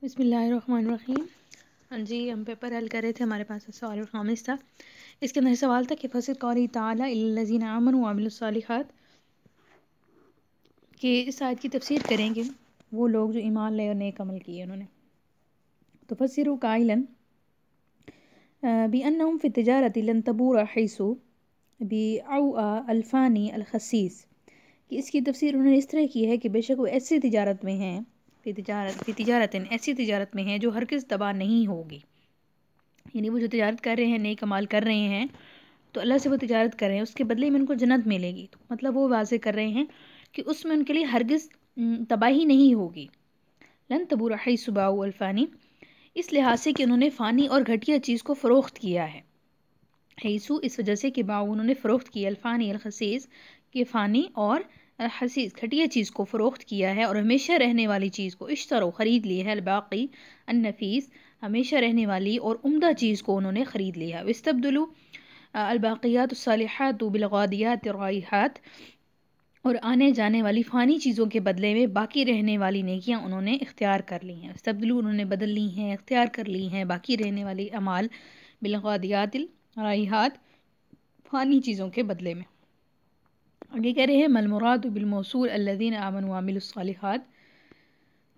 بسم اللہ الرحمن الرحیم۔ ہاں جی، ہم پیپر حل کر رہے تھے، ہمارے پاس سوال خامس تھا۔ اس کے اندر سوال تھا کہ فصل قولی تعالیٰ الذین آمنوا وعملوا الصالحات، کہ اس آیت کی تفسیر کریں گے وہ لوگ جو ایمان لے اور نیک عمل کیے انہوں نے۔ تو فسروا قائلا بأنهم في التجارة لن تبور حيث بأوعى الفانی الخسیس، کہ اس کی تفسیر انہوں نے اس طرح کی ہے کہ بے شک وہ ایسی تجارت میں ہیں، فی تجارت ایسی تجارت میں ہیں جو ہرگز تباہ نہیں ہوگی۔ یعنی وہ جو تجارت کر رہے ہیں، نیک عمال کر رہے ہیں، تو اللہ سے وہ تجارت کر رہے ہیں، اس کے بدلے میں ان کو جنت ملے گی۔ تو مطلب وہ واضح کر رہے ہیں کہ اس میں ان کے لیے ہرگز تباہی نہیں ہوگی۔ لن تبور حیث باؤ الفانی، اس لحاظ سے کہ انہوں نے فانی اور گھٹیا چیز کو فروخت کیا ہے۔ حیثو اس وجہ سے کہ باؤ انہوں نے فروخت کیا، الفانی الخسیس کہ فانی اور حسیس گھٹیا چیز کو فروخت کیا ہے، اور ہمیشہ رہنے والی چیز کو اشترو خرید لی ہے، الباقی النفیس ہمیشہ رہنے والی اور عمدہ چیز کو انہوں نے خرید لیا۔ واستبدلوا الباقیات الصالحات بالغادیات الرائحات، اور آنے جانے والی فانی چیزوں کے بدلے میں باقی رہنے والی نیکیاں انہوں نے اختیار کر لی ہیں۔ استبدلوا انہوں نے بدل لی ہیں، اختیار کر لی ہیں باقی رہنے والی اعمال بالغادیات الرائحات فانی چیزوں کے بدلے میں۔ آگے کہہ رہے ہیں مل مراد بالموصول الذین آمنوا وعملوا الصالحات،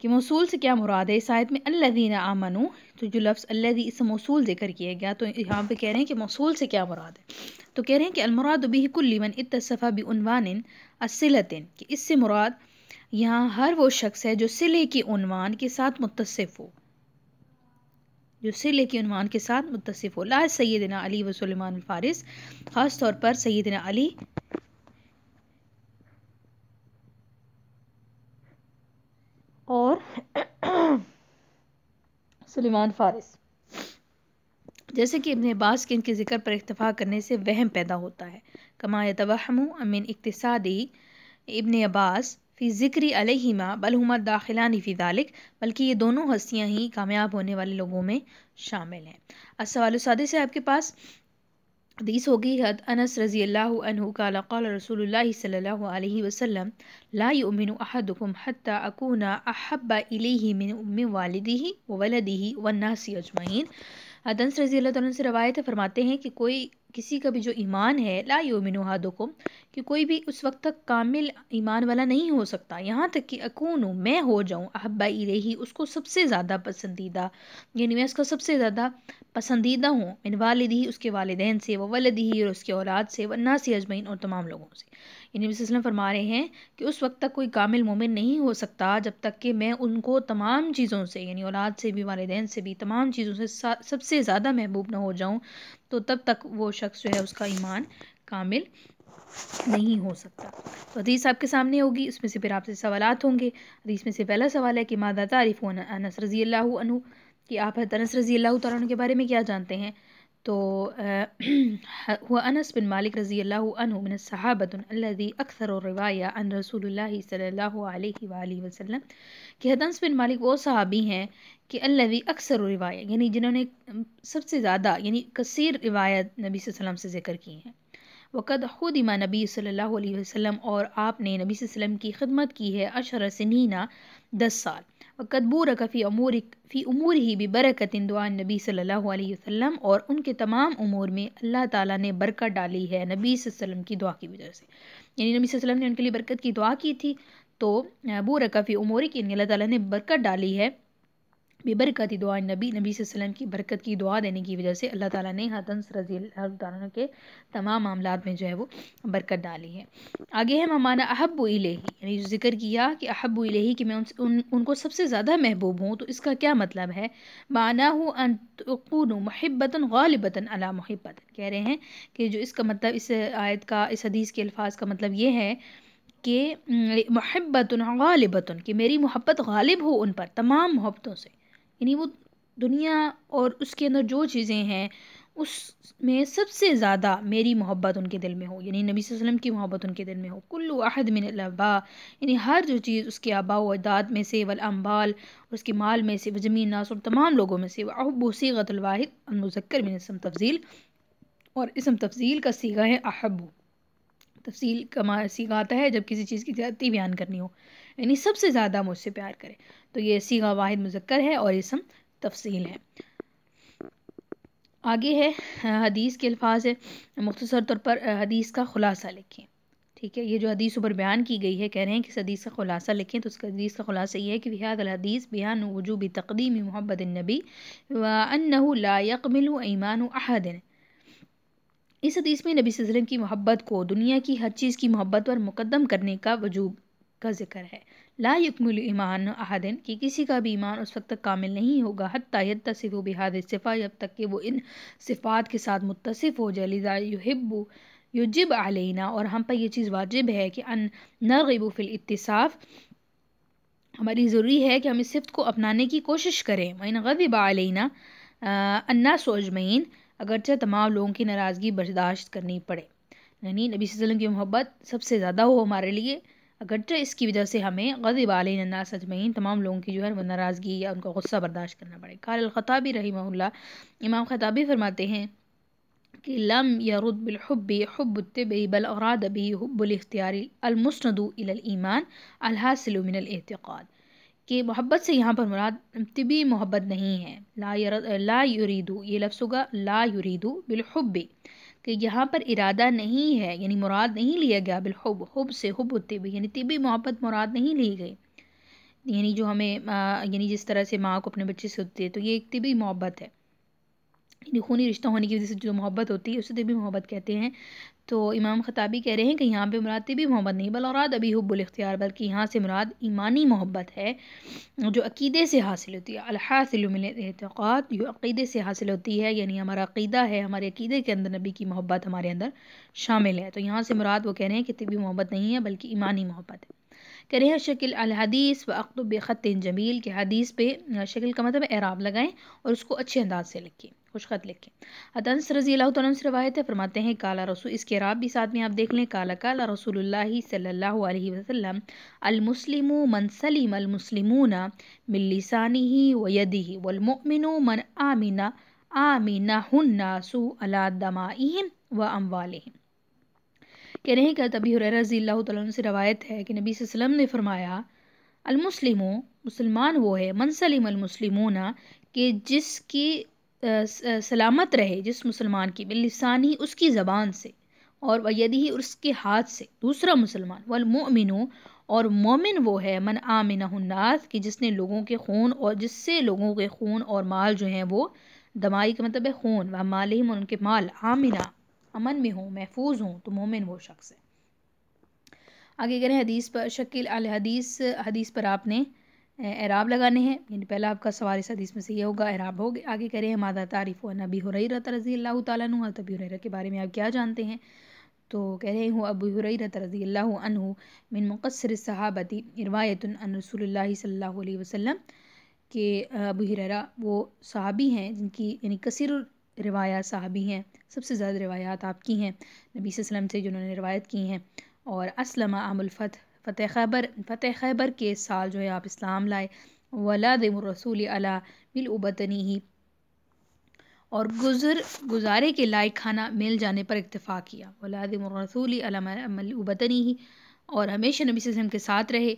کہ موصول سے کیا مراد ہے اس آیت میں؟ الذین آمنوا، تو جو لفظ الذی اس موصول ذکر کیا گیا، تو یہاں پہ کہہ رہے ہیں کہ موصول سے کیا مراد ہے؟ تو کہہ رہے ہیں کہ المراد به کل من اتصف بعنوان الصلۃ، کہ اس سے مراد یہاں ہر وہ شخص ہے جو صلے کے عنوان کے ساتھ متصف ہو، جو صلے کے عنوان کے ساتھ متصف ہو۔ لا سیدنا علی و سلیمان الفارس، خاص طور پر سیدنا علی اور سلیمان فارس، جیسے کہ ابن عباس کے ان کے ذکر پر اکتفا کرنے سے وہم پیدا ہوتا ہے۔ کما یتوہم من اقتصادی ابن عباس فی ذکری علیہما بل ہما داخلان فی ذالک، بلکہ یہ دونوں ہستیاں ہی کامیاب ہونے والے لوگوں میں شامل ہیں۔ السوال السادس ہے آپ کے پاس، حدیث ہوگی حد انس رضی اللہ عنہ قال قال رسول اللہ صلی اللہ علیہ وسلم لا یؤمن احدکم حتی اکون احب الیہ من والدہ وولدہ والناس اجمعین۔ انس رضی اللہ عنہ سے روایت ہے، فرماتے ہیں کہ کسی کا بھی جو ایمان ہے، لا یؤمن احدکم، کہ کوئی بھی اس وقت تک کامل ایمان والا نہیں ہو سکتا یہاں تک کہ اکون میں ہو جاؤں احب الیہ، اس کو سب سے زیادہ پسندیدہ، یعنی میں اس کا سب سے زیادہ پسندیدہ ہوں، من والدہ اس کے والدین سے، وولدہ اور اس کے اولاد سے، والناس اجمعین اور تمام لوگوں سے۔ یعنی نبی صلی اللہ علیہ وسلم فرما رہے ہیں کہ اس وقت تک کوئی کامل مومن نہیں ہو سکتا جب تک کہ میں ان کو تمام چیزوں سے، یعنی اولاد سے بھی، والدین سے بھی، تمام چیزوں سے سب سے زیادہ محبوب نہ ہو جاؤں، تو تب تک وہ شخص جو ہے اس کا ایمان کامل نہیں ہو سکتا۔ تو حدیث آپ کے سامنے ہوگی، اس میں سے پھر آپ سے سوالات ہوں گے۔ حدیث میں سے پہلا سوال ہے کہ ماذا تعرفون انس رضی اللہ عنہ، کہ آپ انس رضی اللہ تعالیٰ عنہ کے بارے میں کیا جانتے ہیں؟ تو هو انس بن مالک رضی اللہ عنہ من الصحابۃ الذی اکثر الروایہ عن رسول اللہ صلی اللہ علیہ وآلہ وسلم، کہ انس بن مالک وہ صحابی ہیں کہ الذی اکثر الروایہ، یعنی جنہوں نے سب سے زیادہ یعنی کثیر روایت نبی صلی اللہ علیہ وسلم سے ذکر کی ہیں۔ وقد خدم نبی صلی اللہ علیہ وسلم، اور آپ نے نبی صلی اللہ علیہ وسلم کی خدمت کی ہے، 10 سنین 10 سال۔ وقد بورک فی امورہ ببرکۃ، دعا نبی صلی اللہ علیہ وسلم، اور ان کے تمام امور میں اللہ تعالیٰ نے برکت ڈالی ہے نبی صلی اللہ علیہ وسلم کی دعا کی وجہ سے۔ یعنی نبی صلی اللہ علیہ وسلم نے ان کے لیے برکت کی دعا کی تھی، تو بورک فی امورک، یعنی اللہ تعالیٰ نے برکت ڈالی ہے ببرکت دعا نبی، نبی صلی اللہ علیہ وسلم کی برکت کی دعا دینے کی وجہ سے اللہ تعالیٰ نے انس رضی اللہ تعالیٰ عنہ کے تمام معاملات میں جو ہے وہ برکت ڈالی ہے۔ آگے ہے مانا احب الیہ، یعنی جو ذکر کیا کہ احب الیہ، کہ میں ان کو سب سے زیادہ محبوب ہوں، تو اس کا کیا مطلب ہے؟ معناہ ان تكون محبۃ غالبۃ علی محبۃ، کہہ رہے ہیں کہ جو اس کا مطلب، اس آیت کا، اس حدیث کے الفاظ کا مطلب یہ ہے کہ محبۃ غالبۃ، کہ میری محبت غالب ہو ان پر تمام محبتوں سے، یعنی وہ دنیا اور اس کے اندر جو چیزیں ہیں اس میں سب سے زیادہ میری محبت ان کے دل میں ہو، یعنی نبی صلی اللہ علیہ وسلم کی محبت ان کے دل میں ہو۔ کل احد من الاباء، یعنی ہر جو چیز اس کے آباء و اجداد میں سے، والانبال اور اس کے مال میں سے، وجمیع الناس اور تمام لوگوں میں سے، واحب صیغۃ الواحد المذکر من اسم تفضیل، اور اسم تفضیل کا صیغہ ہے احب، تفصیل کا صیغہ آتا ہے جب کسی چیز کی زیادتی بیان کرنی ہو، یعنی سب سے زیادہ مجھ سے پیار کرے. تو یہ صیغہ واحد مذکر ہے اور اسم تفصیل ہے. آگے ہے حدیث کے الفاظ ہے. مختصر طور پر حدیث کا خلاصہ لکھیں. ٹھیک ہے، یہ جو حدیث اوپر بیان کی گئی ہے، کہہ رہے ہیں کہ اس حدیث کا خلاصہ لکھیں. تو اس کا حدیث کا خلاصہ یہ ہے کہ بہذا الحدیث بیان وجوب تقدیم محبت النبی وانہ لا یقبل ایمان احد. اس حدیث میں نبی صلی اللہ علیہ وسلم کی محبت کو دنیا کی ہر چیز کی محبت پر مقدم کرنے کا وجوب کا ذکر ہے. لا یکمل ایمان احد، کہ کسی کا بھی ایمان اس وقت تک کامل نہیں ہوگا حتی یتصف بہذه الصفات، جب تک کہ وہ ان صفات کے ساتھ متصف ہو جائے. لذا یجب علینا، اور ہم پر یہ چیز واجب ہے کہ ان نرغب فی الاتصاف، ہماری ضروری ہے کہ ہم اس صفت کو اپنانے کی کوشش کریں. وَإِنْ غَضِبَ عَلَيْنَا النَّاسُ أَجْمَعِينَ، اگرچہ تمام لوگوں کی ناراضگی برداشت کرنی پڑے. یعنی نبی صلی اللہ علیہ وسلم کی محبت سب سے زیادہ ہو ہمارے لیے، اگرچہ اس کی وجہ سے ہمیں غضب علینا الناس اجمعین، تمام لوگوں کی جو ہے وہ ناراضگی یا ان کا غصہ برداشت کرنا پڑے. قال الخطابی رحمہ اللہ، امام خطابی فرماتے ہیں کہ لم يرد بالحب حب التبع بل اراد به حب الاختیار المسند الى الايمان الحاصل من الاعتقاد، کہ محبت سے یہاں پر مراد طبی محبت نہیں ہے. لا یرید، یہ لفظ ہوگا لا یرید بالحب، کہ یہاں پر ارادہ نہیں ہے، یعنی مراد نہیں لیا گیا بالحب، حب سے حب الطبی، یعنی طبی محبت مراد نہیں لی گئی. یعنی جو ہمیں یعنی جس طرح سے ماں کو اپنے بچے سے ہوتی ہے، تو یہ ایک طبی محبت ہے، یعنی خونی رشتہ ہونے کی وجہ سے جو محبت ہوتی ہے اسے طبی محبت کہتے ہیں. تو امام خطابی کہہ رہے ہیں کہ یہاں پہ مراد طبی محبت نہیں، بل اراد ابھی حب الاختیار، بلکہ یہاں سے مراد ایمانی محبت ہے جو عقیدے سے حاصل ہوتی ہے. الحاصل من الاعتقاد، جو عقیدے سے حاصل ہوتی ہے، یعنی ہمارا عقیدہ ہے، ہمارے عقیدے کے اندر نبی کی محبت ہمارے اندر شامل ہے. تو یہاں سے مراد وہ کہہ رہے ہیں کہ طبی محبت نہیں ہے بلکہ ایمانی محبت ہے. کہہ رہے ہیں شکل الحدیث و اقتب بخط جمیل، کہ حدیث پہ شکل کا مطلب اعراب لگائیں اور اس کو اچھے انداز سے لکھیں، خوش خط لکھیں. انس رضی اللہ تعالیٰ عنہ سے روایت ہے، فرماتے ہیں کالا رسول، اس کے اعراب بھی ساتھ میں آپ دیکھ لیں. کالا رسول اللہ صلی اللہ علیہ وسلم المسلم من سلم المسلمون من لسانه ويده والمؤمن من آمنه الناس على دمائهم واموالهم. کہہ رہے ہیں کہ ابی ہریرہ رضی اللہ تعالیٰ عنہ سے روایت ہے کہ نبی صلی اللہ علیہ وسلم نے فرمایا المسلم، مسلمان وہ ہے، من سلم المسلمون، کہ جس کی سلامت رہے، جس مسلمان کی باللسانی، اس کی زبان سے، اور ویدی، اس کے ہاتھ سے، دوسرا مسلمان. والمؤمن، اور مومن وہ ہے، من آمنہ الناس، کہ جس نے لوگوں کے خون، اور جس سے لوگوں کے خون اور مال جو ہیں وہ دمائی کا مطلب ہے خون، ومالہم، ان کے مال، آمنہ، امن میں ہوں، محفوظ ہوں، تو مومن وہ شخص ہے. آگے کریں حدیث پر شکل الحدیث، حدیث پر آپ نے اعراب لگانے ہیں. یعنی پہلا آپ کا سوال اس حدیث میں سے یہ ہوگا، اعراب ہوگا. آگے کہہ رہے ہیں ماذا تعریف عن ابی ہریرہ رضی اللہ تعالیٰ عنہ، ابی ہریرہ کے بارے میں آپ کیا جانتے ہیں؟ تو کہہ رہے ہیں ابو ہریرہ رضی اللہ عنہ من مقصر الصحابۃ روایت عن رسول اللہ صلی اللہ علیہ وسلم، کہ ابو ہریرہ وہ صحابی ہیں جن کی یعنی کثیر روایات صحابی ہیں، سب سے زیادہ روایات آپ کی ہیں نبی صلی اللہ علیہ وسلم سے جنہوں نے روایت کی ہیں. اور اسلم عام الفتح، فتح خیبر کے سال جو ہے آپ اسلام لائے. ولادم الرسول علی بالعبتنی، اور گزارے کے لائق کھانا مل جانے پر اکتفا کیا. ولادم الرسول علی بالعبتنی، اور ہمیشہ نبی صلی اللہ علیہ وسلم کے ساتھ رہے.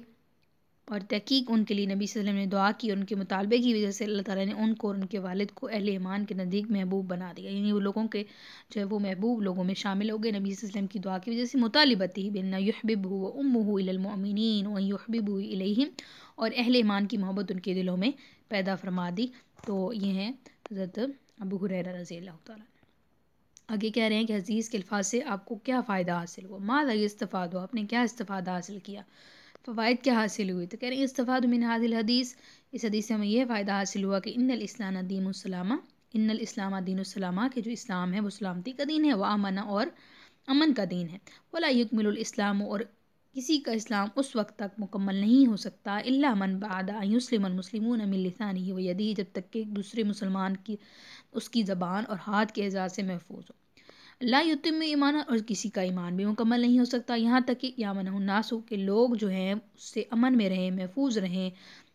اور تحقیق ان کے لیے نبی صلی اللہ علیہ وسلم نے دعا کی، اور ان کے مطالبے کی وجہ سے اللہ تعالیٰ نے ان کو اور ان کے والد کو اہل ایمان کے نزدیک محبوب بنا دیا. یعنی وہ لوگوں کے جو ہے وہ محبوب لوگوں میں شامل ہو گئے نبی صلی اللہ علیہ وسلم کی دعا کی وجہ سے. مطالبتی بن یحببہ وامہ الی المؤمنین وان یحببہ الیہم، اور اہل ایمان کی محبت ان کے دلوں میں پیدا فرما دی. تو یہ ہیں حضرت ابو ہریرہ رضی اللہ تعالیٰ. آگے کہہ رہے ہیں کہ حدیث کے الفاظ سے آپ کو کیا فائدہ حاصل ہوا، ماذا یستفاد، آپ نے کیا استفادہ حاصل کیا، فوائد کیا حاصل ہوئی. تو کہہ رہے ہیں استفاد من هذه الحدیث، اس حدیث سے ہمیں یہ فائدہ حاصل ہوا کہ ان الاسلام دین السلامہ، ان الاسلام دین السلامہ، کہ جو اسلام ہے وہ سلامتی کا دین ہے، وامن، اور امن کا دین ہے. ولا یکمل الاسلام، اور کسی کا اسلام اس وقت تک مکمل نہیں ہو سکتا الا من بعد ان یسلم المسلمون من لسانہ ویدہ، جب تک کہ دوسرے مسلمان کی اس کی زبان اور ہاتھ کے اعزاز سے محفوظ ہو. لا یتم ایمان، اور کسی کا ایمان بھی مکمل نہیں ہو سکتا یہاں تک کہ یامنہ الناس، کہ لوگ جو ہیں اس سے امن میں رہیں، محفوظ رہیں،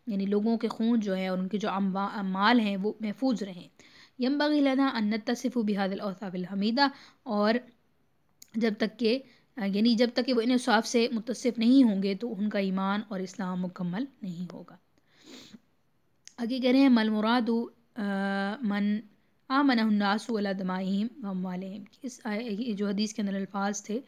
یعنی لوگوں کے خون جو ہیں اور ان کے جو مال ہیں وہ محفوظ رہیں. ینبغی لنا ان نتصف بهذه الاوصاف الحمیدہ، اور جب تک کہ یعنی جب تک کہ وہ انصاف سے متصف نہیں ہوں گے تو ان کا ایمان اور اسلام مکمل نہیں ہوگا۔ آگے کہہ رہے ہیں مل مراد من آمنہ الناس علی دمائہم و اموالہم، اس جو حدیث کے اندر الفاظ تھے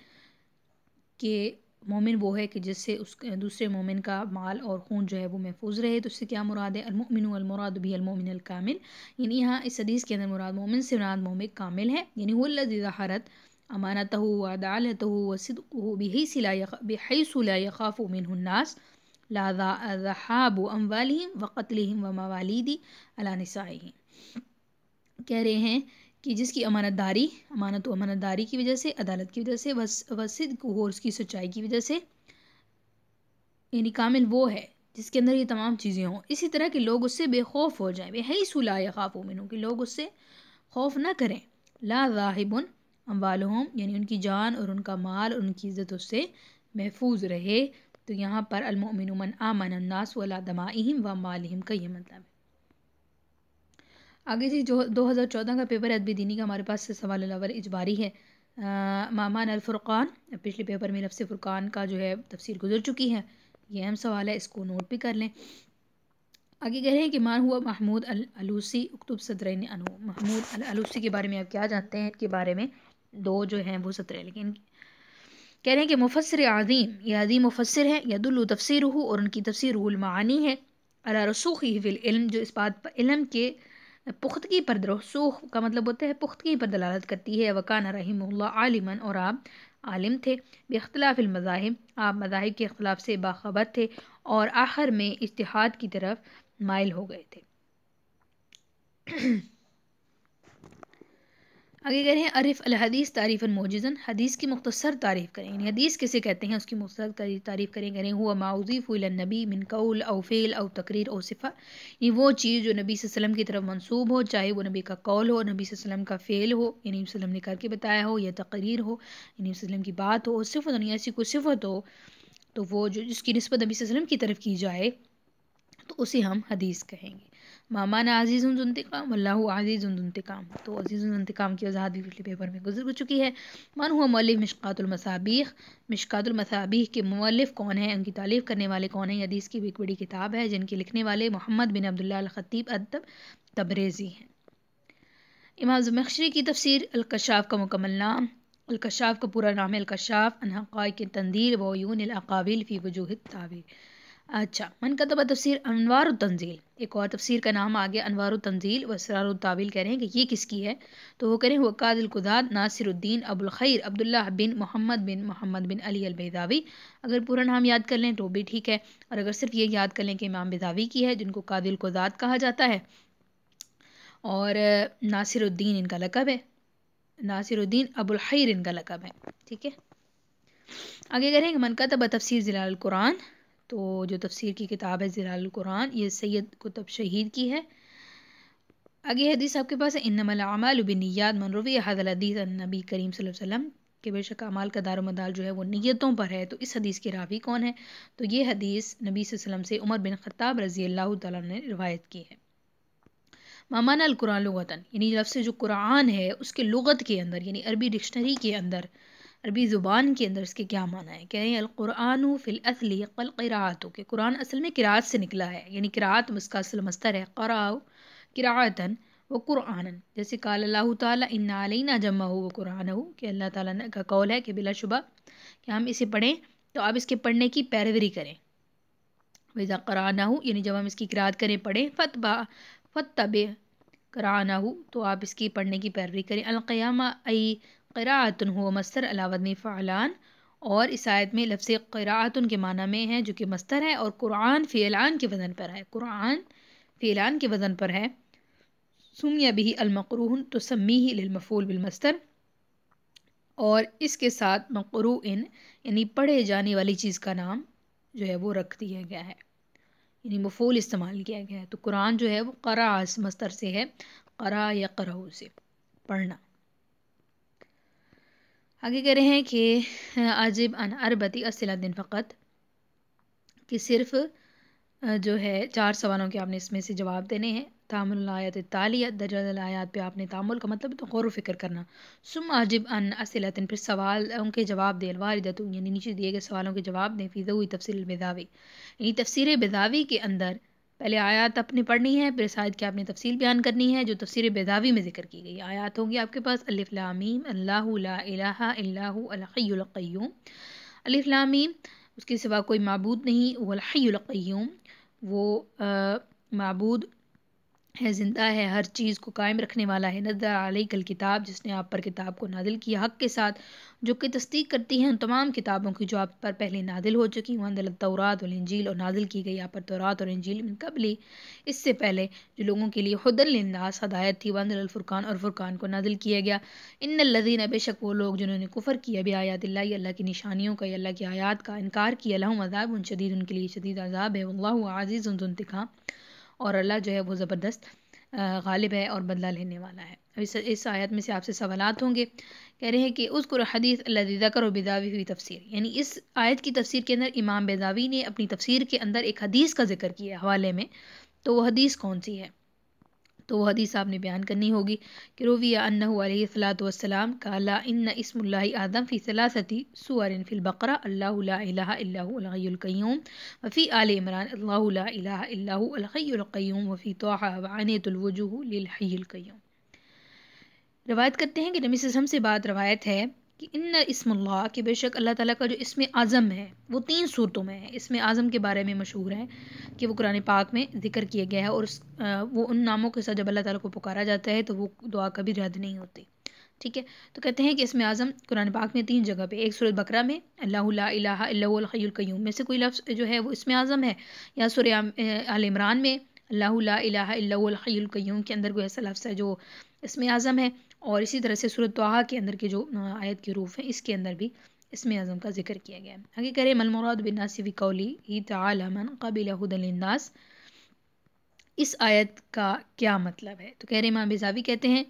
کہ مومن وہ ہے کہ جس سے اس دوسرے مومن کا مال اور خون جو ہے وہ محفوظ رہے، تو اس سے کیا مراد ہے؟ المؤمن والمراد بھی المؤمن الکامل، یعنی یہاں اس حدیث کے اندر مراد مومن سے مراد مومن کامل ہے، یعنی هو الذی ظہرت امانتہ وعدالتہ وصدقہ بحیث لا یخاف منہ الناس لا ذہاب اموالہم وقتلہم وموالید علی نسائہم۔ کہہ رہے ہیں کہ جس کی امانت داری کی وجہ سے، عدالت کی وجہ سے، وصدق اور اس کی سچائی کی وجہ سے، یعنی کامل وہ ہے جس کے اندر یہ تمام چیزیں ہوں، اسی طرح کہ لوگ اس سے بے خوف ہو جائیں، بحیث لا یخافوا منہ، کہ لوگ اس سے خوف نہ کریں، لا ذاہب اموالہم، یعنی ان کی جان اور ان کا مال اور ان کی عزت اس سے محفوظ رہے۔ تو یہاں پر المؤمن من آمن الناس ولا دمائہم و اموالہم کا یہ مطلب ہے۔ آگے جی جو 2014 کا پیپر ادبی دینی کا ہمارے پاس سوال الاول اجباری ہے۔ مامان الفرقان، پچھلے پیپر میں لفظ فرقان کا جو ہے تفسیر گزر چکی ہے، یہ اہم سوال ہے، اس کو نوٹ بھی کر لیں۔ آگے کہہ رہے ہیں کہ مان ہوا محمود العلوسی اکتب صدرین عنہ، محمود العلوسی کے بارے میں آپ کیا جانتے ہیں؟ کے بارے میں دو جو ہیں وہ سطریں، لیکن کہہ رہے ہیں کہ مفسر عظیم، یہ عظیم مفسر ہے، یدل تفسیرہ، اور ان کی تفسیر المعانی ہے، علی رسوخہ فی العلم، جو اس بات پر علم کے پختگی پر، رسوخ کا مطلب ہوتا ہے پختگی پر دلالت کرتی ہے۔ وکان رحمہ اللہ عالما، اور آپ عالم تھے، باختلاف المذاہب، آپ مذاہب کے اختلاف سے باخبر تھے، اور آخر میں اجتہاد کی طرف مائل ہو گئے تھے۔ آگے کہہ رہے ہیں عرف الحدیث تعریفا موجزا، حدیث کی مختصر تعریف کریں، یعنی حدیث کسے کہتے ہیں اس کی مختصر تعریف کریں۔ کہہ رہے ہیں ہوا ما اضیف الی النبی من قول او فعل او تقریر او صفہ، یہ وہ چیز جو نبی صلی اللہ علیہ وسلم کی طرف منسوب ہو، چاہے وہ نبی کا قول ہو، نبی صلی اللہ علیہ وسلم کا فعل ہو، یعنی نبی صلی اللہ علیہ وسلم نے کر کے بتایا ہو، یا تقریر ہو، یعنی نبی صلی اللہ علیہ وسلم کی بات ہو، صفت یعنی ایسی کوئی صفت ہو تو وہ جو جس کی نسبت نبی صلی اللہ علیہ وسلم کی طرف کی جائے تو اسے ہم حدیث کہیں گے۔ مانا عزیز ذو انتقام، اللہ عزیز ذو انتقام، تو عزیز ذو انتقام کی وضاحت بھی پچھلے پیپر میں گزر چکی ہے۔ من ہوا مؤلف مشکات المصابیح، مشکات المصابیح کے مؤلف کون ہیں، ان کی تالیف کرنے والے کون ہیں؟ حدیث کی ایک بڑی کتاب ہے جن کے لکھنے والے محمد بن عبداللہ الخطیب تبریزی ہیں۔ امام زمخشری کی تفسیر الکشاف کا مکمل نام، الکشاف کا پورا نام ہے الکشاف عن حقائق التنزیل و عیون الاقابیل فی وجوہ التاویل۔ اچھا، من کتب تفسیر انوار التنزیل، ایک اور تفسیر کا نام آ گیا انوار التنزیل و اسرار التاویل، کہہ رہے ہیں کہ یہ کس کی ہے؟ تو وہ کہہ رہے ہیں وہ قاضی القضات ناصر الدین ابو الخیر عبداللہ بن محمد بن علی البیضاوی، اگر پورا نام یاد کر لیں تو بھی ٹھیک ہے، اور اگر صرف یہ یاد کر لیں کہ امام بیضاوی کی ہے جن کو قاضی القضات کہا جاتا ہے، اور ناصر الدین ان کا لقب ہے، ناصر الدین ابو الخیر ان کا لقب ہے، ٹھیک ہے۔ آگے کہہ رہے ہیں کہ من کتب تفسیر ظلال القرآن، تو جو تفسیر کی کتاب ہے ظلال القرآن، یہ سید قطب شہید کی ہے۔ آگے حدیث آپ کے پاس ہے انما الاعمال بالنیات، من روی ھذا الحدیث عن نبی کریم صلی اللہ علیہ وسلم، کہ بے شک اعمال کا دار و مدار جو ہے وہ نیتوں پر ہے، تو اس حدیث کے راوی کون ہے؟ تو یہ حدیث نبی صلی اللہ علیہ وسلم سے عمر بن خطاب رضی اللہ تعالیٰ نے روایت کی ہے۔ مانا القرآن لغتاً، یعنی لفظ جو قرآن ہے اس کے لغت کے اندر، یعنی عربی ڈکشنری کے اندر، عربی زبان کے اندر اس کے کیا معنی ہے؟ کہہ رہے ہیں القرآن فی الاصل قرأۃ، کہ قرآن اصل میں قرأت سے نکلا ہے، یعنی قرأت اس کا اصل مصدر ہے، قرأ قراءۃً و قرآنًا، جیسے قال اللہ تعالیٰ ان علینا جمعہ و قرآنہ، کہ اللہ تعالیٰ کا قول ہے کہ بلا شبہ کہ ہم اسے پڑھیں تو آپ اس کے پڑھنے کی پیروی کریں۔ وَإِذَا قَرَأْنَاهُ، یعنی جب ہم اس کی قرأت کریں پڑھیں، فَاتَّبِعْ قَرَأْنَاهُ، تو آپ اس کی پڑھنے کی پیروی کریں۔ القیامہ ای قراءۃ ہو مصدر علی وزن فعلان، اور اس آیت میں لفظ قراءۃ کے معنی میں ہے جو کہ مصدر ہے، اور قرآن فعلان کے وزن پر ہے، قرآن فعلان کے وزن پر ہے۔ سمیہ به المقروء تسمیہ للمفعول بالمصدر، اور اس کے ساتھ مقروء یعنی پڑھے جانے والی چیز کا نام جو ہے وہ رکھ دیا گیا ہے، یعنی مفعول استعمال کیا گیا ہے۔ تو قرآن جو ہے وہ قرأ مصدر سے ہے، قرأ یقرأ سے پڑھنا۔ آگے کہہ رہے ہیں کہ عجب ان اربتی اسلۃ فقط، کہ صرف جو ہے 4 سوالوں کے آپ نے اس میں سے جواب دینے ہیں. تامل الآیات التالیہ، درجہ الآیات پہ آپ نے تامل کا مطلب تو غور و فکر کرنا. ثم اجب عن اسئلۃ، پھر سوال ان کے جواب دیں، الواردۃ یعنی نیچے دیے گئے سوالوں کے جواب دیں، فی ضوء تفسیر البیضاوی، یعنی تفسیر بیضاوی کے اندر پہلے آیات اپنے پڑھنی ہے، پھر اس آیت کی آپ نے تفصیل بیان کرنی ہے جو تفسیر بیضاوی میں ذکر کی گئی. آیات ہوں گی آپ کے پاس الف لام میم اللہ لا الہ الا هو الحی القیوم. الف لام میم، اس کے سوا کوئی معبود نہیں، وہ الحی القیوم، وہ معبود ہے، زندہ ہے، ہر چیز کو قائم رکھنے والا ہے. نزل علیک الکتاب، جس نے آپ پر کتاب کو نازل کیا حق کے ساتھ، جو کہ تصدیق کرتی ہیں ان تمام کتابوں کی جو آپ پر پہلے نازل ہو چکی. وانزل التوراۃ والانجیل، اور نازل کی گئی آپ پر تورات اور انجیل من قبل، اس سے پہلے، جو لوگوں کے لیے ہدی للناس، ہدایت تھی. وانزل الفرقان، اور فرقان کو نازل کیا گیا. ان الذین، بے شک وہ لوگ جنہوں نے کفر کیا بآیات اللہ، اللہ کی نشانیوں کا یا اللہ کی آیات کا انکار کیا، لہم عذاب شدید، ان کے لیے شدید عذاب ہے. واللہ عزیز ذو انتقام، اور اللہ جو ہے وہ زبردست غالب ہے اور بدلہ لینے والا ہے. اس آیت میں سے آپ سے سوالات ہوں گے. کہہ رہے ہیں کہ اذکر حدیث الذی ذکرہ بیضاوی فی تفسیر، یعنی اس آیت کی تفسیر کے اندر امام بیضاوی نے اپنی تفسیر کے اندر ایک حدیث کا ذکر کیا حوالے میں، تو وہ حدیث کون سی ہے؟ تو وہ حدیث آپ نے بیان کرنی ہوگی کہ رویہ انہ علیہ الصلوۃ والسلام قال ان اسم اللہ آدم فی ثلاثۃ سور فی البقرہ اللہ لا الہ الا هو الحی القیوم، وفی آل عمران اللہ لا الہ الا هو الحی القیوم، وفی طٰہٰ وعنیت الوجوہ للحی القیوم. روایت کرتے ہیں کہ نبی صلی اللہ علیہ وسلم سے بات روایت ہے کہ ان اسم اللہ، کہ بے شک اللہ تعالیٰ کا جو اسم اعظم ہے وہ 3 صورتوں میں ہے. اسم اعظم کے بارے میں مشہور ہے کہ وہ قرآن پاک میں ذکر کیا گیا ہے، اور وہ ان ناموں کے ساتھ جب اللہ تعالیٰ کو پکارا جاتا ہے تو وہ دعا کبھی رد نہیں ہوتی. ٹھیک ہے، تو کہتے ہیں کہ اسم اعظم قرآن پاک میں 3 جگہ پہ، ایک سورۃ بقرہ میں اللہ لا الہ الا هو الحی القیوم میں سے کوئی لفظ جو ہے وہ اسم اعظم ہے، یا سورہ آل عمران میں اللہ لا الہ الا هو الحی القیوم کے اندر کوئی ایسا لفظ ہے جو اسم اعظم ہے. اور اسی طرح سے سورۃ طٰہٰ کے اندر کے جو آیت کے حروف ہیں اس کے اندر بھی اسم اعظم کا ذکر کیا گیا ہے. آگے کرے مل مراد بالناس فی قولی تعالی من قبل ھدی للناس، اس آیت کا کیا مطلب ہے؟ تو کہہ رہے امام بیضاوی کہتے ہیں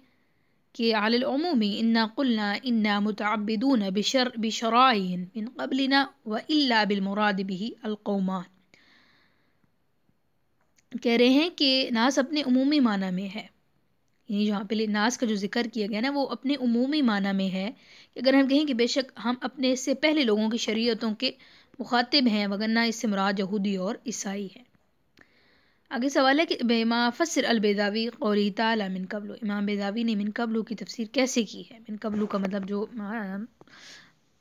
کہ علی العموم انا قلنا انا متعبدون بشرائع من قبلنا والا بالمراد به القومان. کہہ رہے ہیں کہ ناس اپنے عمومی معنی میں ہے، یعنی جہاں پہ ناس کا جو ذکر کیا گیا نا وہ اپنے عمومی معنی میں ہے، کہ اگر ہم کہیں کہ بے شک ہم اپنے سے پہلے لوگوں کی شریعتوں کے مخاطب ہیں، وگرنہ اس سے مراد یہودی اور عیسائی ہے. آگے سوال ہے کہ ما فسر البیضاوی قولی تعالی من قبل، امام بیضاوی نے من قبل کی تفسیر کیسے کی ہے؟ من قبل کا مطلب جو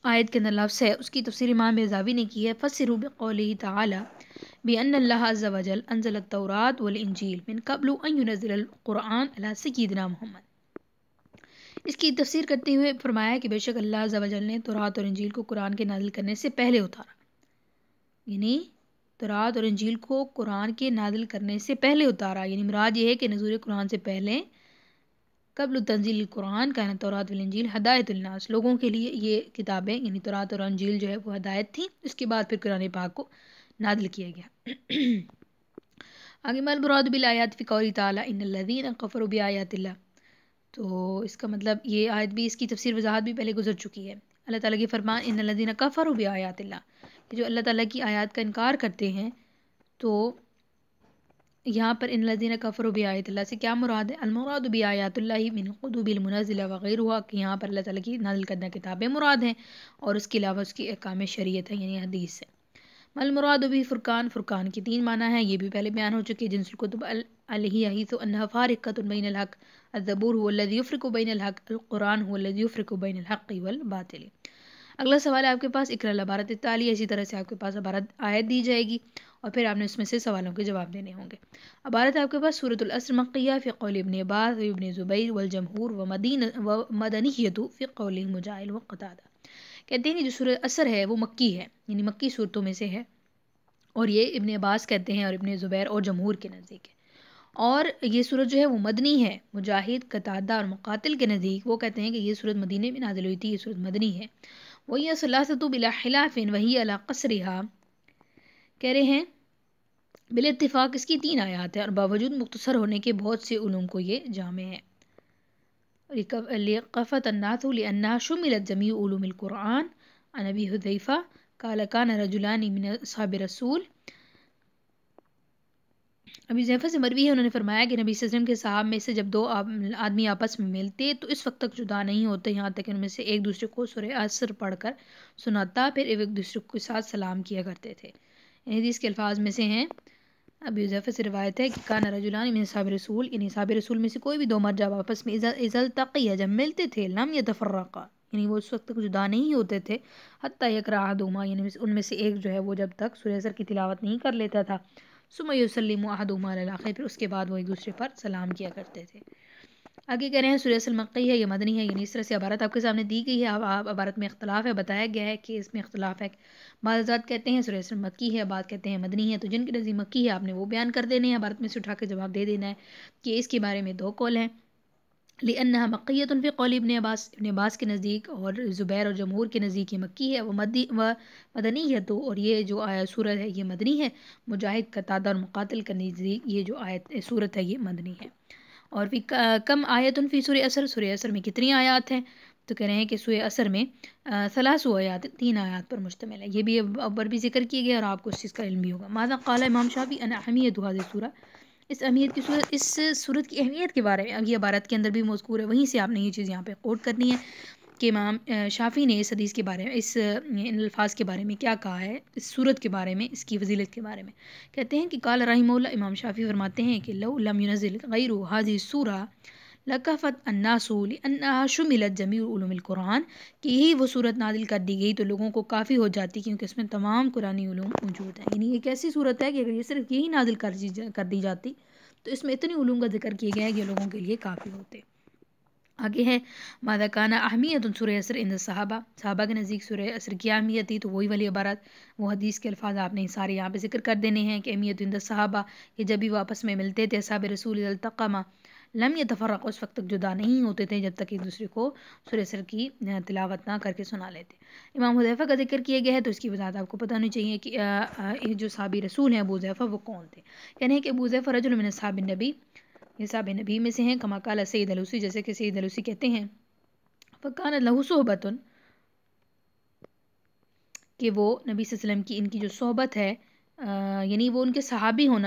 آیت کے اندر لفظ ہے اس کی تفسیر امام بیضاوی نے کی ہے فسروا بقوله تعالی بأن اللہ عز وجل انزل التوراۃ والانجیل من قبل ان ينزل القرآن علی سیدنا محمد. اس کی تفسیر کرتے ہوئے فرمایا کہ بے شک اللہ عز وجل نے تورات اور انجیل کو قرآن کے نازل کرنے سے پہلے اتارا، یعنی تورات اور انجیل کو قرآن کے نازل کرنے سے پہلے اتارا، یعنی مراد یہ ہے کہ نزول قرآن سے پہلے قبل تنزیل القرآن کا تورات والانجیل ہدایت الناس، لوگوں کے لیے یہ کتابیں یعنی تورات اور انجیل جو ہے وہ ہدایت تھی، اس کے بعد پھر قرآن پاک کو نازل کیا گیا. آگے مال مراد بالآیات فی قولی تعالی ان الذین کفروا بآیات اللہ، تو اس کا مطلب یہ آیت بھی اس کی تفسیر وضاحت بھی پہلے گزر چکی ہے. اللہ تعالیٰ کی فرمان ان الذین کفروا بآیات اللہ، کہ جو اللہ تعالیٰ کی آیات کا انکار کرتے ہیں، تو یہاں پر ان الذین کفروا بآیات اللہ سے کیا مراد ہے؟ المراد بآیات اللہ من قطب المنزلہ وغیرہ، کہ یہاں پر اللہ تعالیٰ کی نازل کردہ کتابیں مراد ہیں اور اس کے علاوہ اس کی احکام شریعت ہے یعنی حدیث ہے. مل مراد بھی فرقان، فرقان کی 3 معنی ہیں، یہ بھی پہلے بیان ہو چکی ہے. جنس الکتب علیہ حیث انہا فارقۃ بین الحق، الزبور هو الذی یفرق بین الحق، القرآن هو الذی یفرق بین الحق والباطل. اگلا سوال ہے آپ کے پاس اقرأ العبارۃ التالیہ، اسی طرح سے آپ کے پاس عبارت آیت دی جائے گی اور پھر آپ نے اس میں سے سوالوں کے جواب دینے ہوں گے. عبارت آپ کے پاس سورۃ العصر مکیہ فی قول ابن عباس و ابن زبیر والجمہور ومدنیۃ فی قول مجاہد وقتادہ. کہتے ہیں کہ جو سورۃ عصر ہے وہ مکی ہے، یعنی مکی صورتوں میں سے ہے، اور یہ ابن عباس کہتے ہیں اور ابن زبیر اور جمہور کے نزدیک ہے. اور یہ سورت جو ہے وہ مدنی ہے، مجاہد، قتادہ اور مقاتل کے نزدیک وہ کہتے ہیں کہ یہ سورت مدینے میں نازل ہوئی تھی، یہ سورت مدنی ہے. وَهِيَ ثَلَاثَةُ بِلَا خِلَافٍ وَهِيَ عَلَىٰ قَصْرِهَا، کہہ رہے ہیں بالاتفاق اس کی 3 آیات ہیں اور باوجود مختصر ہونے کے بہت سے علوم کو یہ جامع ہے. لِقَفَتَ النَّاثُ لِأَنَّهَا شُمِلَتْ جَمِيعُ عُلُومِ الْقُرْآنِ عن ابی حذیفہ قال كان رجلان من اصحاب رسول ابی حذیفہ سے مروی ہے، انہوں نے فرمایا کہ نبی صلی اللہ علیہ وسلم کے صحابہ میں سے جب دو آدمی آپس میں ملتے تو اس وقت تک جدا نہیں ہوتے یہاں تک کہ ان میں سے ایک دوسرے کو سورہ عصر پڑھ کر سناتا، پھر ایک دوسرے کے ساتھ سلام کیا کرتے تھے. حدیث کے الفاظ میں سے ہیں، ابی حذیفہ سے روایت ہے کہ کان رجلان من اصحاب رسول، یعنی اصحاب رسول میں سے کوئی بھی دو مرد جب آپس میں اذا التقیا، جب ملتے تھے، لم یتفرقا، یعنی وہ اس وقت تک جدا نہیں ہوتے تھے، حتی یقرأ احدہما، یعنی ان میں سے ایک جو ہے وہ جب تک سورہ عصر کی تلاوت نہیں کر لیتا تھا، ثم یسلم احدہما علی الاخر، پھر اس کے بعد وہ ایک دوسرے پر سلام کیا کرتے تھے. آگے کہہ رہے ہیں سورہ عصر مکی ہے یا مدنی ہے، یعنی اس طرح سے عبارت آپ کے سامنے دی گئی ہے. عبارت میں اختلاف ہے، بتایا گیا ہے کہ اس میں اختلاف ہے. بعض حضرات کہتے ہیں سورہ عصر مکی ہے، بعض کہتے ہیں مدنی ہے. تو جن کے نزدیک مکی ہے آپ نے وہ بیان کر دینے ہیں، عبارت میں سے اٹھا کے جواب دے دینا ہے کہ اس کے بارے میں دو قول ہیں. لأنها مقیۃ فی قول ابن عباس کے نزدیک اور زبیر اور جمہور کے نزدیک یہ مکی ہے، وہ مدنی ہے. تو اور یہ جو سورت ہے یہ مدنی ہے. مجاہد، قتادہ اور مقاتل کے نزدیک یہ جو سورت ہے یہ مدنی ہے. اور فی کم آیت فی سورہ عصر، سورہ عصر میں کتنی آیات ہیں؟ تو کہہ رہے ہیں کہ سورہ عصر میں 3 آیات، 3 آیات پر مشتمل ہے. یہ بھی اوپر بھی ذکر کیے گئے اور آپ کو اس چیز کا علم بھی ہوگا. ماذا قال امام شافعی ان اہمیت هذه السورہ، اس سورت کی اہمیت کے بارے میں اب یہ عبارت کے اندر بھی مذکور ہے، وہیں سے آپ نے یہ چیز یہاں پہ کوٹ کرنی ہے کہ امام شافعی نے اس حدیث کے بارے میں، ان الفاظ کے بارے میں کیا کہا ہے، اس سورت کے بارے میں، اس کی فضیلت کے بارے میں. کہتے ہیں کہ قال رحمہ اللہ، امام شافعی فرماتے ہیں کہ لو لم ينزل غیر هذه السورہ لکفت الناس لانها شملت جمیع علوم القرآن، کہ یہی وہ صورت نازل کر دی گئی تو لوگوں کو کافی ہو جاتی کیونکہ اس میں تمام قرآنی علوم موجود ہیں. یعنی ایک ایسی صورت ہے کہ اگر یہ صرف یہی نازل کر دی جاتی تو اس میں اتنی علوم کا ذکر کیا گیا ہے کہ لوگوں کے لیے کافی ہوتے. آگے ہے ماذا کان اہمیت سورہ عصر عند الصحابہ، صحابہ کے نزدیک سورہ عصر کی اہمیت تھی. تو وہی والی عبارت، وہ حدیث کے الفاظ آپ نے سارے یہاں پہ ذکر کر دینے ہیں کہ اہمیت عند الصحابہ، کہ جب بھی وہ آپس میں ملتے تھے، اصحاب رسول اذا التقما لم یتفرقوا، اس وقت تک جدا نہیں ہوتے تھے جب تک ایک دوسرے کو سورہ عصر کی تلاوت نہ کر کے سنا لیتے. امام حذیفہ کا ذکر کیا گیا ہے تو اس کی وضاحت آپ کو پتہ ہونی چاہیے کہ جو صحابی رسول ہیں ابو حذیفہ وہ کون تھے. یعنی کہ ابو حذیفہ رجل من اصحاب النبی، یہ صحابہ نبی میں سے ہیں. کما قال سید الوسی، جیسے کہ سید الوسی کہتے ہیں فکانت لہ صحبۃ، کہ وہ نبی صلی اللہ علیہ وسلم کی ان کی جو صحبت ہے، یعنی وہ ان کے صحابی ہونا